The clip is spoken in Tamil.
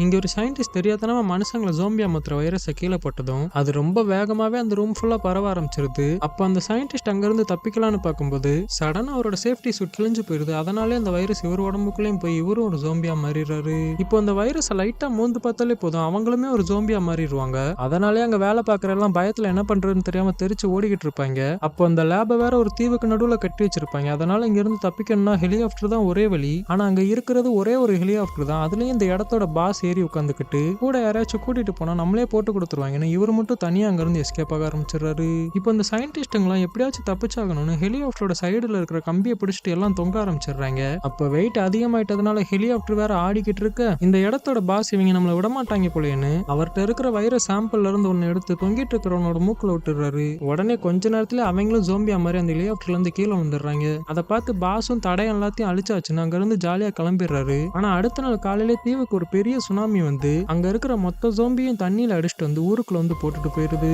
இங்க ஒரு சயின்டிஸ்ட் தெரியாதனமா மனுஷங்களை ஜோம்பியா மாத்துற வைரஸை கீழே போட்டதும் அது ரொம்ப வேகமாவே அந்த ரூம் ஃபுல்லா பரவ ஆரம்பிச்சிருது. அப்ப அந்த சயின்டிஸ்ட் அங்கிருந்து தப்பிக்கலான்னு பார்க்கும்போது சடனா அவரோட சேஃப்டி சூட் கிழிஞ்சு போயிருது. அதனாலே அந்த வைரஸ் இவர் உடம்புக்குள்ளேயும் போய் இவரும் ஒரு ஜோம்பியா மாறிடுறாரு. இப்போ அந்த வைரஸை லைட்டா மூந்து பார்த்தாலே போதும் அவங்களுமே ஒரு ஜோம்பியா மாறிடுவாங்க. அதனாலே அங்க வேலை பார்க்கற எல்லாம் பயத்துல என்ன பண்றதுன்னு தெரியாம தெரிச்சு ஓடிக்கிட்டு இருப்பாங்க. அப்போ அந்த லேபை வேற ஒரு தீவுக்கு நடுவுல கட்டி வச்சிருப்பாங்க. அதனால இங்க இருந்து தப்பிக்கணும்னா ஹெலிகாப்டர் தான் ஒரே வழி. ஆனா அங்க இருக்கிறது ஒரே ஒரு ஹெலிகாப்டர் தான். அதுலயும் இந்த இடத்தோட பாஸ் ஏறி உட்காந்துக்கிட்டு கூட யாராச்சும் கூட்டிட்டு போனா நம்மளே போட்டு கொடுத்துருவாங்கன்னு இவர் மட்டும் தனியா அங்க இருந்து எஸ்கேப் ஆக ஆரம்பிச்சிடுறாரு. இப்போ இந்த சயின்டிஸ்டுங்களாம் எப்படியாச்சும் தப்பிச்சாகணும்னு ஹெலிகாப்டரோட சைடுல இருக்கிற கம்பியை பிடிச்சிட்டு எல்லாம் தொங்க ஆரம்பிச்சிடுறாங்க. அப்ப வெயிட் அதிகமாயிட்டதுனால ஹெலிகாப்டர் வேற ஆடிக்கிட்டு இருக்க இந்த இடத்தோட பாஸ் இவங்க நம்மள விடமாட்டாங்க போலேன்னு அவர்கிட்ட இருக்கிற வைரஸ் சாம்பிள்ல இருந்து ஒன்னு எடுத்து தொங்கிட்டு இருக்கிறவனோட மூக்குல விட்டுறாரு. உடனே கொஞ்ச நேரத்துல அவங்களும் ஜோம்பியா மாதிரி அந்த ஹெலிகாப்டர்ல இருந்து கீழே வந்துடுறாங்க. அதை பார்த்து பாஸும் தடயம் எல்லாத்தையும் அழிச்சாச்சுன்னு அங்க இருந்து ஜாலியா கிளம்பிடுறாரு. ஆனா அடுத்த நாள் காலையில தீவுக்கு ஒரு பெரிய சுனாமி வந்து அங்க இருக்கிற மொத்த ஜோம்பியும் தண்ணியில அடிச்சுட்டு வந்து ஊருக்குள்ள வந்து போட்டுட்டு போயிருது.